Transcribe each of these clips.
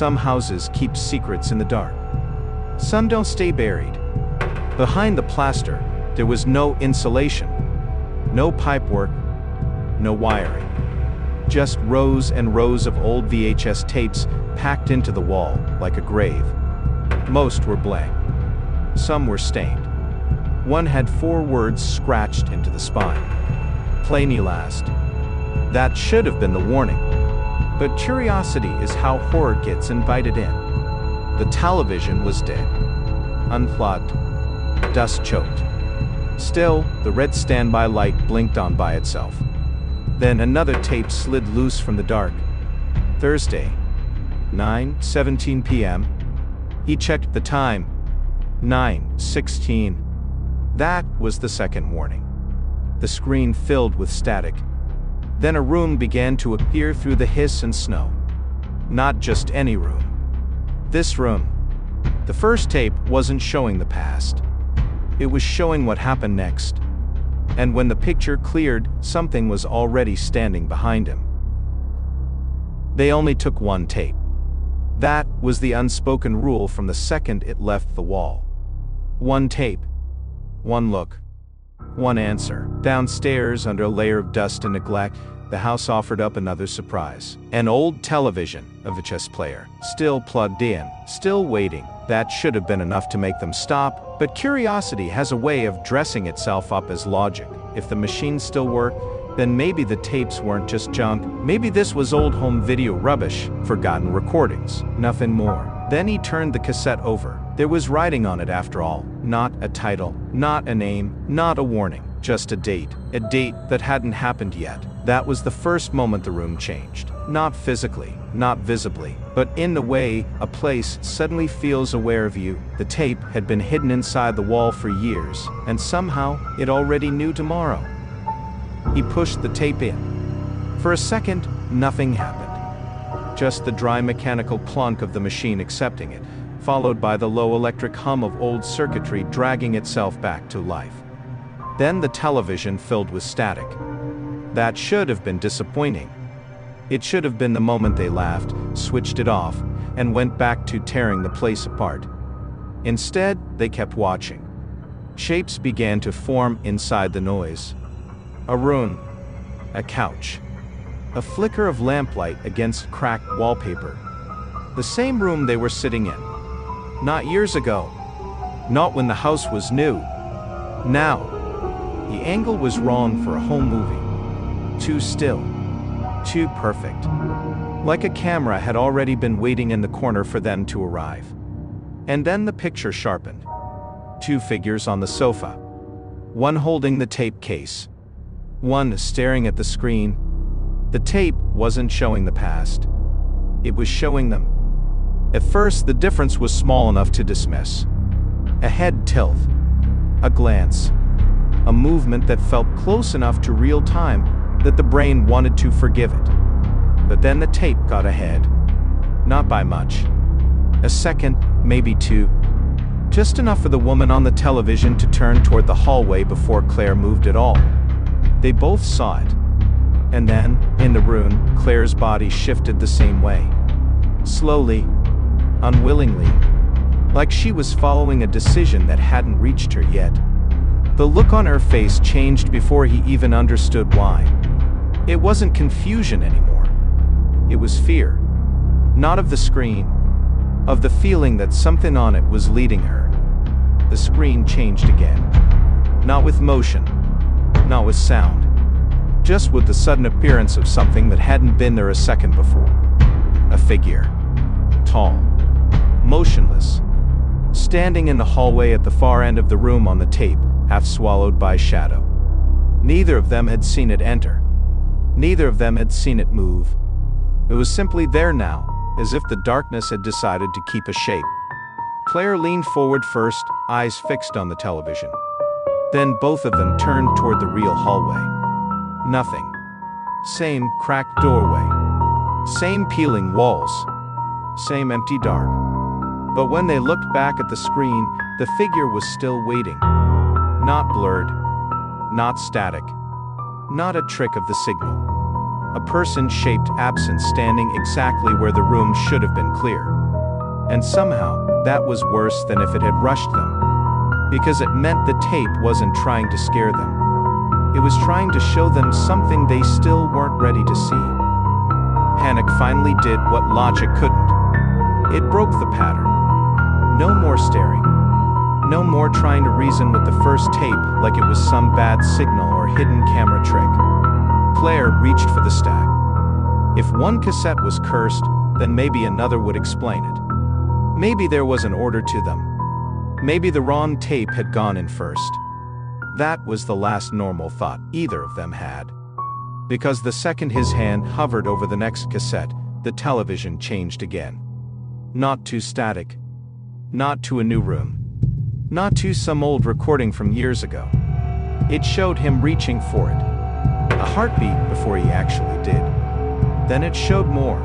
Some houses keep secrets in the dark. Some don't stay buried. Behind the plaster, there was no insulation, no pipework, no wiring. Just rows and rows of old VHS tapes packed into the wall like a grave. Most were blank. Some were stained. One had 4 words scratched into the spine. Play me last. That should have been the warning. But curiosity is how horror gets invited in. The television was dead. Unplugged. Dust-choked. Still, the red standby light blinked on by itself. Then another tape slid loose from the dark. Thursday, 9:17 p.m. He checked the time. 9:16. That was the second warning. The screen filled with static. Then a room began to appear through the hiss and snow. Not just any room. This room. The first tape wasn't showing the past. It was showing what happened next. And when the picture cleared, something was already standing behind him. They only took one tape. That was the unspoken rule from the second it left the wall. One tape. One look. One answer. Downstairs, under a layer of dust and neglect, the house offered up another surprise. An old television, a VHS player, still plugged in, still waiting. That should have been enough to make them stop, but curiosity has a way of dressing itself up as logic. If the machine still worked, then maybe the tapes weren't just junk. Maybe this was old home video rubbish, forgotten recordings, nothing more. Then he turned the cassette over. There was writing on it after all. Not a title, not a name, not a warning, just a date. A date that hadn't happened yet. That was the first moment the room changed. Not physically, not visibly, but in the way a place suddenly feels aware of you. The tape had been hidden inside the wall for years, and somehow it already knew tomorrow. He pushed the tape in. For a second, nothing happened. Just the dry mechanical clunk of the machine accepting it, followed by the low electric hum of old circuitry dragging itself back to life. Then the television filled with static. That should have been disappointing. It should have been the moment they laughed, switched it off, and went back to tearing the place apart. Instead, they kept watching. Shapes began to form inside the noise. A room. A couch. A flicker of lamplight against cracked wallpaper. The same room they were sitting in. Not years ago. Not when the house was new. Now. The angle was wrong for a home movie. Too still. Too perfect. Like a camera had already been waiting in the corner for them to arrive. And then the picture sharpened. 2 figures on the sofa. One holding the tape case. One staring at the screen. The tape wasn't showing the past. It was showing them. At first, the difference was small enough to dismiss. A head tilt. A glance. A movement that felt close enough to real time that the brain wanted to forgive it. But then the tape got ahead. Not by much. A second, maybe 2. Just enough for the woman on the television to turn toward the hallway before Claire moved at all. They both saw it. And then, in the room, Claire's body shifted the same way. Slowly, unwillingly, like she was following a decision that hadn't reached her yet. The look on her face changed before he even understood why. It wasn't confusion anymore. It was fear. Not of the screen, of the feeling that something on it was leading her. The screen changed again. Not with motion, not with sound. Just with the sudden appearance of something that hadn't been there a second before. A figure. Tall. Motionless. Standing in the hallway at the far end of the room on the tape, half swallowed by shadow. Neither of them had seen it enter. Neither of them had seen it move. It was simply there now, as if the darkness had decided to keep a shape. Claire leaned forward first, eyes fixed on the television. Then both of them turned toward the real hallway. Nothing. Same cracked doorway. Same peeling walls. Same empty dark. But when they looked back at the screen, the figure was still waiting. Not blurred. Not static. Not a trick of the signal. A person-shaped absence standing exactly where the room should have been clear. And somehow, that was worse than if it had rushed them. Because it meant the tape wasn't trying to scare them. It was trying to show them something they still weren't ready to see. Panic finally did what logic couldn't. It broke the pattern. No more staring. No more trying to reason with the first tape like it was some bad signal or hidden camera trick. Claire reached for the stack. If one cassette was cursed, then maybe another would explain it. Maybe there was an order to them. Maybe the wrong tape had gone in first. That was the last normal thought either of them had. Because the second his hand hovered over the next cassette, the television changed again. Not to static. Not to a new room. Not to some old recording from years ago. It showed him reaching for it. A heartbeat before he actually did. Then it showed more.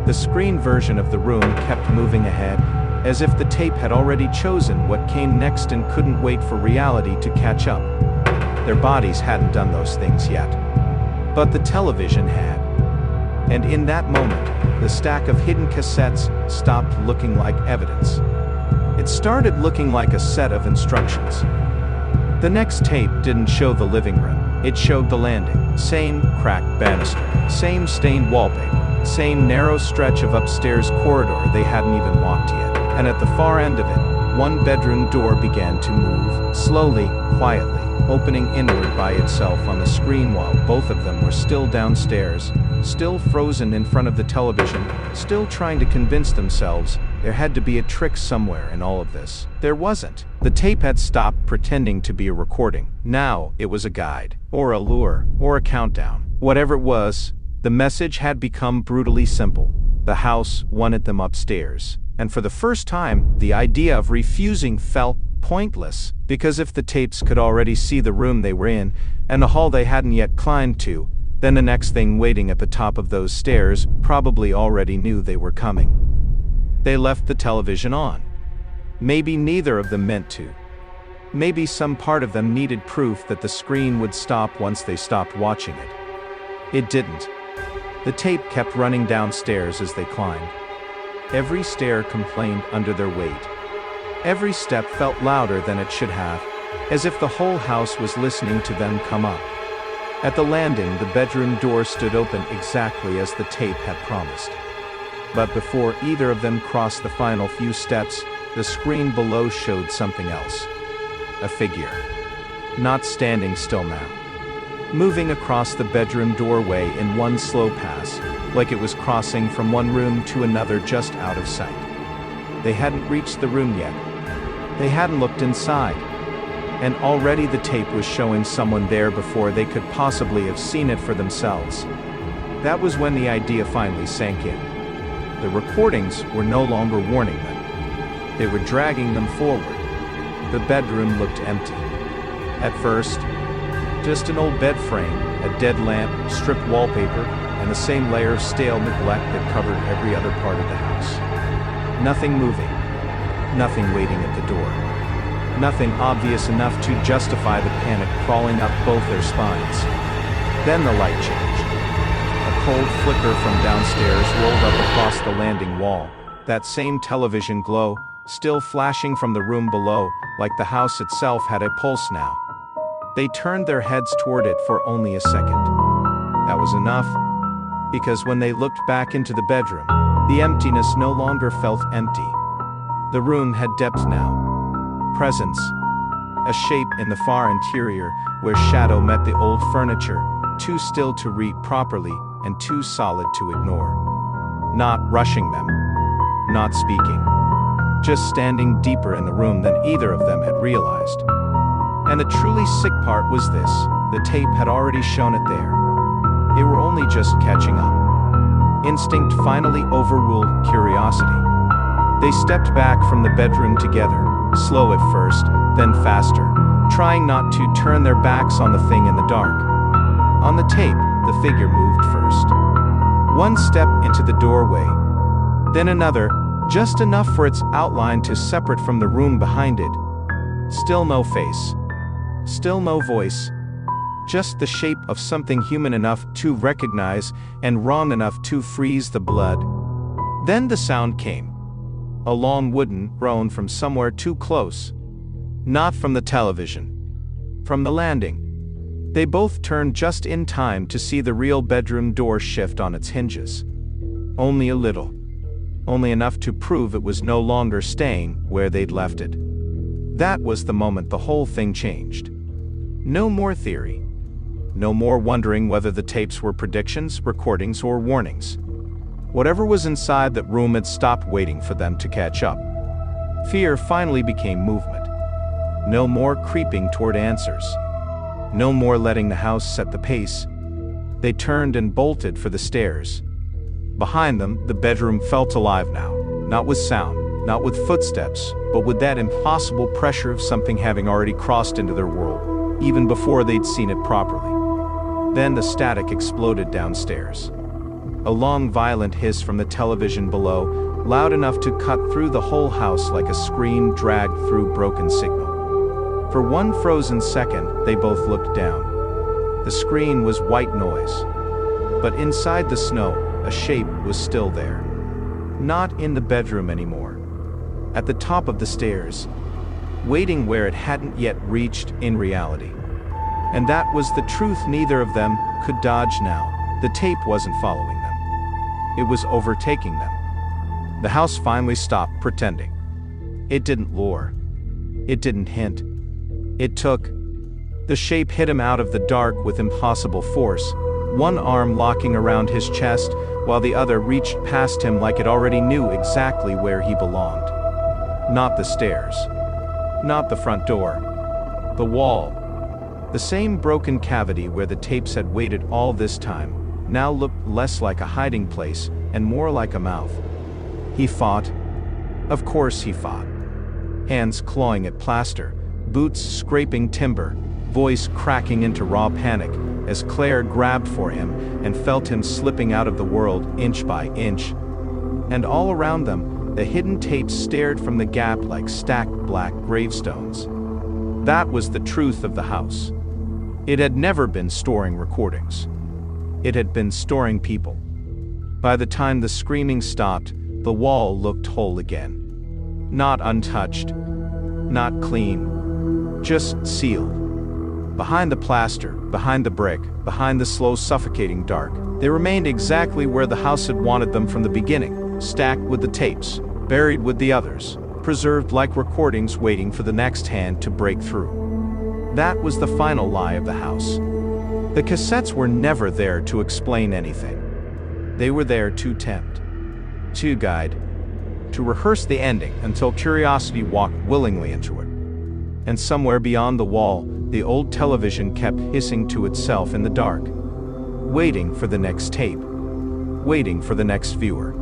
The screen version of the room kept moving ahead, as if the tape had already chosen what came next and couldn't wait for reality to catch up. Their bodies hadn't done those things yet. But the television had. And in that moment, the stack of hidden cassettes stopped looking like evidence. It started looking like a set of instructions. The next tape didn't show the living room, it showed the landing. Same cracked banister, same stained wallpaper, same narrow stretch of upstairs corridor they hadn't even walked yet. And at the far end of it, one bedroom door began to move, slowly, quietly, opening inward by itself on the screen while both of them were still downstairs, still frozen in front of the television, still trying to convince themselves there had to be a trick somewhere in all of this. There wasn't. The tape had stopped pretending to be a recording. Now it was a guide, or a lure, or a countdown. Whatever it was, the message had become brutally simple. The house wanted them upstairs. And for the first time, the idea of refusing felt pointless, because if the tapes could already see the room they were in, and the hall they hadn't yet climbed to, then the next thing waiting at the top of those stairs probably already knew they were coming. They left the television on. Maybe neither of them meant to. Maybe some part of them needed proof that the screen would stop once they stopped watching it. It didn't. The tape kept running downstairs as they climbed. Every stair complained under their weight. Every step felt louder than it should have, as if the whole house was listening to them come up. At the landing, the bedroom door stood open exactly as the tape had promised. But before either of them crossed the final few steps, the screen below showed something else. A figure. Not standing still now. Moving across the bedroom doorway in one slow pass, like it was crossing from one room to another just out of sight. They hadn't reached the room yet. They hadn't looked inside. And already the tape was showing someone there before they could possibly have seen it for themselves. That was when the idea finally sank in. The recordings were no longer warning them. They were dragging them forward. The bedroom looked empty. At first, just an old bed frame, a dead lamp, stripped wallpaper, and the same layer of stale neglect that covered every other part of the house. Nothing moving. Nothing waiting at the door. Nothing obvious enough to justify the panic crawling up both their spines. Then the light changed. A cold flicker from downstairs rolled up across the landing wall, that same television glow, still flashing from the room below, like the house itself had a pulse now. They turned their heads toward it for only a second. That was enough, because when they looked back into the bedroom, the emptiness no longer felt empty. The room had depth now. Presence. A shape in the far interior, where shadow met the old furniture, too still to read properly, and too solid to ignore. Not rushing them. Not speaking. Just standing deeper in the room than either of them had realized. And the truly sick part was this: the tape had already shown it there. They were only just catching up. Instinct finally overruled curiosity. They stepped back from the bedroom together, slow at first, then faster, trying not to turn their backs on the thing in the dark. On the tape, the figure moved first. One step into the doorway, then another, just enough for its outline to separate from the room behind it. Still no face. Still no voice. Just the shape of something human enough to recognize and wrong enough to freeze the blood. Then the sound came. A long wooden groan from somewhere too close. Not from the television. From the landing. They both turned just in time to see the real bedroom door shift on its hinges. Only a little. Only enough to prove it was no longer staying where they'd left it. That was the moment the whole thing changed. No more theory. No more wondering whether the tapes were predictions, recordings, or warnings. Whatever was inside that room had stopped waiting for them to catch up. Fear finally became movement. No more creeping toward answers. No more letting the house set the pace. They turned and bolted for the stairs. Behind them, the bedroom felt alive now, not with sound, not with footsteps, but with that impossible pressure of something having already crossed into their world, even before they'd seen it properly. Then the static exploded downstairs. A long, violent hiss from the television below, loud enough to cut through the whole house like a scream dragged through broken signal. For one frozen second, they both looked down. The screen was white noise. But inside the snow, a shape was still there. Not in the bedroom anymore. At the top of the stairs. Waiting where it hadn't yet reached in reality. And that was the truth neither of them could dodge now. The tape wasn't following them. It was overtaking them. The house finally stopped pretending. It didn't lure. It didn't hint. It took. The shape hit him out of the dark with impossible force, one arm locking around his chest, while the other reached past him like it already knew exactly where he belonged. Not the stairs. Not the front door. The wall. The same broken cavity where the tapes had waited all this time, now looked less like a hiding place and more like a mouth. He fought. Of course he fought. Hands clawing at plaster, boots scraping timber, voice cracking into raw panic as Claire grabbed for him and felt him slipping out of the world inch by inch. And all around them, the hidden tapes stared from the gap like stacked black gravestones. That was the truth of the house. It had never been storing recordings. It had been storing people. By the time the screaming stopped, the wall looked whole again. Not untouched. Not clean. Just sealed. Behind the plaster, behind the brick, behind the slow suffocating dark, they remained exactly where the house had wanted them from the beginning, stacked with the tapes, buried with the others, preserved like recordings waiting for the next hand to break through. That was the final lie of the house. The cassettes were never there to explain anything. They were there to tempt, to guide, to rehearse the ending until curiosity walked willingly into it. And somewhere beyond the wall, the old television kept hissing to itself in the dark, waiting for the next tape, waiting for the next viewer,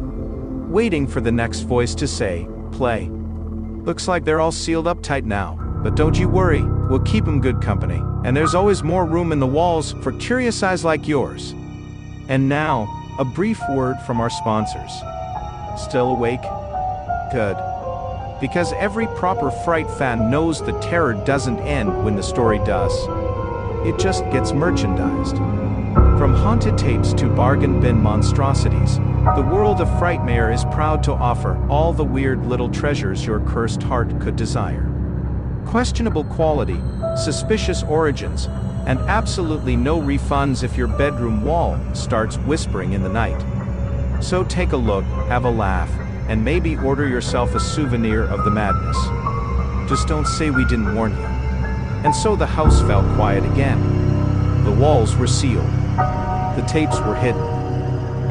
waiting for the next voice to say, play. Looks like they're all sealed up tight now, but don't you worry, we'll keep them good company, and there's always more room in the walls for curious eyes like yours. And now, a brief word from our sponsors. Still awake? Good. Because every proper fright fan knows the terror doesn't end when the story does. It just gets merchandised. From haunted tapes to bargain bin monstrosities, the world of Frightmare is proud to offer all the weird little treasures your cursed heart could desire. Questionable quality, suspicious origins, and absolutely no refunds if your bedroom wall starts whispering in the night. So take a look, have a laugh, and maybe order yourself a souvenir of the madness. Just don't say we didn't warn you. And so the house fell quiet again. The walls were sealed. The tapes were hidden.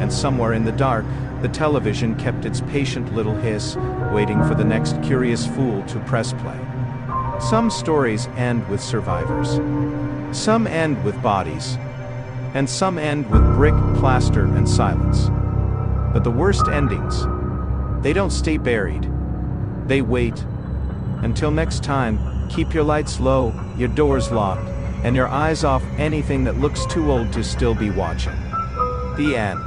And somewhere in the dark, the television kept its patient little hiss, waiting for the next curious fool to press play. Some stories end with survivors. Some end with bodies. And some end with brick, plaster, and silence. But the worst endings, they don't stay buried. They wait. Until next time, keep your lights low, your doors locked, and your eyes off anything that looks too old to still be watching. The end.